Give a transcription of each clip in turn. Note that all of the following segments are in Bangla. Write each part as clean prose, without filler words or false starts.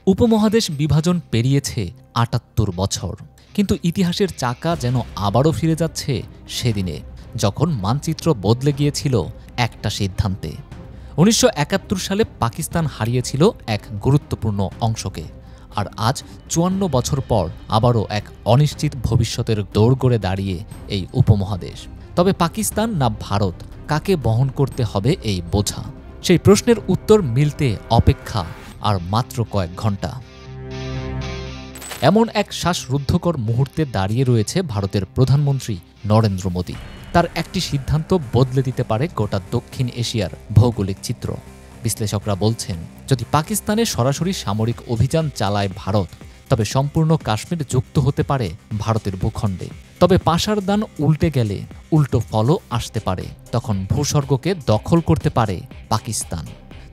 উপমহাদেশ বিভাজন পেরিয়েছে ৭৮ বছর, কিন্তু ইতিহাসের চাকা যেন আবারও ফিরে যাচ্ছে সেদিনে, যখন মানচিত্র বদলে গিয়েছিল একটা সিদ্ধান্তে। ১৯৭১ সালে পাকিস্তান হারিয়েছিল এক গুরুত্বপূর্ণ অংশকে, আর আজ ৫৪ বছর পর আবারও এক অনিশ্চিত ভবিষ্যতের দোরগোড়ে দাঁড়িয়ে এই উপমহাদেশ। তবে পাকিস্তান না ভারত, কাকে বহন করতে হবে এই বোঝা? সেই প্রশ্নের উত্তর মিলতে অপেক্ষা আর মাত্র কয়েক ঘণ্টা। এমন এক শ্বাসরুদ্ধকর মুহূর্তে দাঁড়িয়ে রয়েছে ভারতের প্রধানমন্ত্রী নরেন্দ্র মোদী। তার একটি সিদ্ধান্ত বদলে দিতে পারে গোটা দক্ষিণ এশিয়ার ভৌগোলিক চিত্র। বিশ্লেষকরা বলছেন, যদি পাকিস্তানে সরাসরি সামরিক অভিযান চালায় ভারত, তবে সম্পূর্ণ কাশ্মীর যুক্ত হতে পারে ভারতের ভূখণ্ডে। তবে পাশার দান উল্টে গেলে উল্টো ফলও আসতে পারে, তখন ভূস্বর্গকে দখল করতে পারে পাকিস্তান।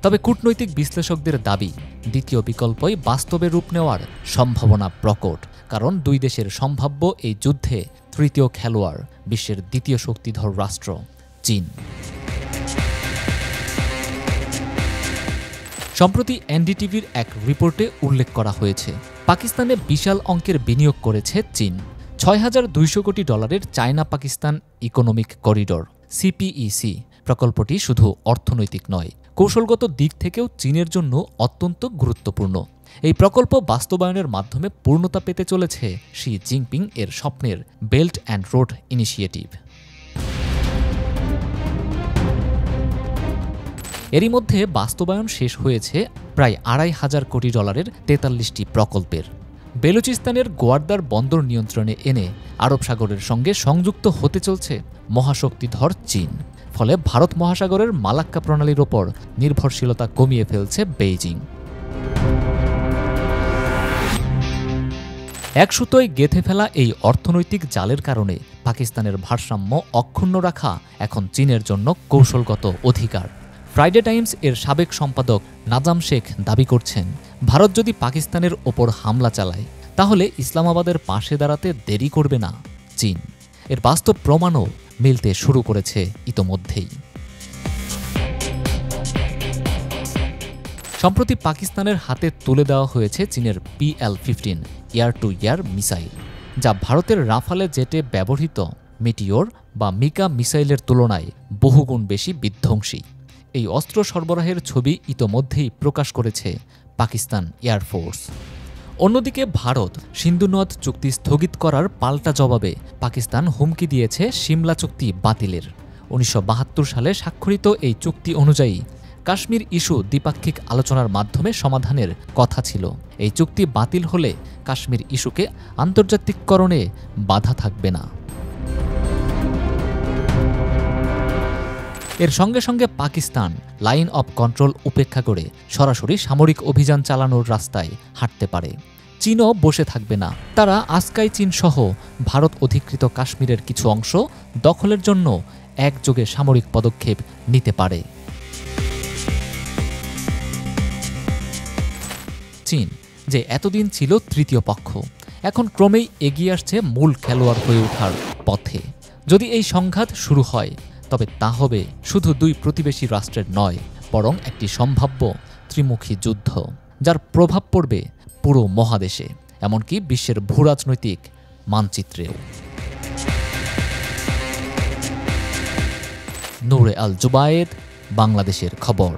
তবে কূটনৈতিক বিশ্লেষকদের দাবি, দ্বিতীয় বিকল্পই বাস্তবে রূপ নেওয়ার সম্ভাবনা প্রকট, কারণ দুই দেশের সম্ভাব্য এই যুদ্ধে তৃতীয় খেলোয়াড় বিশ্বের দ্বিতীয় শক্তিধর রাষ্ট্র চীন। সম্প্রতি এনডিটিভির এক রিপোর্টে উল্লেখ করা হয়েছে, পাকিস্তানে বিশাল অঙ্কের বিনিয়োগ করেছে চীন। $৬,২০০ কোটি China Pakistan economic corridor CPEC প্রকল্পটি শুধু অর্থনৈতিক নয়, কৌশলগত দিক থেকেও চীনের জন্য অত্যন্ত গুরুত্বপূর্ণ। এই প্রকল্প বাস্তবায়নের মাধ্যমে পূর্ণতা পেতে চলেছে শি জিনপিং এর স্বপ্নের বেল্ট অ্যান্ড রোড ইনিশিয়েটিভ। এরই মধ্যে বাস্তবায়ন শেষ হয়েছে প্রায় $২৫০০ কোটি ৪৩টি প্রকল্পের। বেলুচিস্তানের গোয়ার্দার বন্দর নিয়ন্ত্রণে এনে আরব সাগরের সঙ্গে সংযুক্ত হতে চলছে মহাশক্তিধর চীন। ফলে ভারত মহাসাগরের মালাক্কা প্রণালীর ওপর নির্ভরশীলতা কমিয়ে ফেলছে বেইজিং। এক সুতোয় গেঁথে ফেলা এই অর্থনৈতিক জালের কারণে পাকিস্তানের ভারসাম্য অক্ষুণ্ণ রাখা এখন চীনের জন্য কৌশলগত অধিকার। ফ্রাইডে টাইমস এর সাবেক সম্পাদক নাজাম শেখ দাবি করছেন, ভারত যদি পাকিস্তানের ওপর হামলা চালায়, তাহলে ইসলামাবাদের পাশে দাঁড়াতে দেরি করবে না চীন। এর বাস্তব প্রমাণও মিলতে শুরু করেছে ইতোমধ্যেই। সম্প্রতি পাকিস্তানের হাতে তুলে দেওয়া হয়েছে চীনের PL-15 air two air missile, যা ভারতের রাফালে জেটে ব্যবহৃত মিটিওর বা মিকা মিসাইলের তুলনায় বহুগুণ বেশি বিধ্বংসী। এই অস্ত্র সরবরাহের ছবি ইতোমধ্যেই প্রকাশ করেছে পাকিস্তান এয়ারফোর্স। অন্যদিকে ভারত সিন্ধু নদ চুক্তি স্থগিত করার পাল্টা জবাবে পাকিস্তান হুমকি দিয়েছে সিমলা চুক্তি বাতিলের। ১৯৭২ সালে স্বাক্ষরিত এই চুক্তি অনুযায়ী কাশ্মীর ইস্যু দ্বিপাক্ষিক আলোচনার মাধ্যমে সমাধানের কথা ছিল। এই চুক্তি বাতিল হলে কাশ্মীর ইস্যুকে আন্তর্জাতিককরণে বাধা থাকবে না। এর সঙ্গে সঙ্গে পাকিস্তান লাইন অব কন্ট্রোল উপেক্ষা করে সরাসরি সামরিক অভিযান চালানোর রাস্তায় হাঁটতে পারে। চীনও বসে থাকবে না, তারা আস্কাই চীন সহ ভারত অধিকৃত কাশ্মীরের কিছু অংশ দখলের জন্য একযোগে সামরিক পদক্ষেপ নিতে পারে। চীন, যে এতদিন ছিল তৃতীয় পক্ষ, এখন ক্রমেই এগিয়ে আসছে মূল খেলোয়াড় হয়ে ওঠার পথে। যদি এই সংঘাত শুরু হয়, তবে তা হবে শুধু দুই প্রতিবেশী রাষ্ট্রের নয়, বরং একটি সম্ভাব্য ত্রিমুখী যুদ্ধ, যার প্রভাব পড়বে পুরো মহাদেশে, এমনকি বিশ্বের ভূরাজনৈতিক মানচিত্রেও। নূরে আল জুবায়েদ, বাংলাদেশের খবর।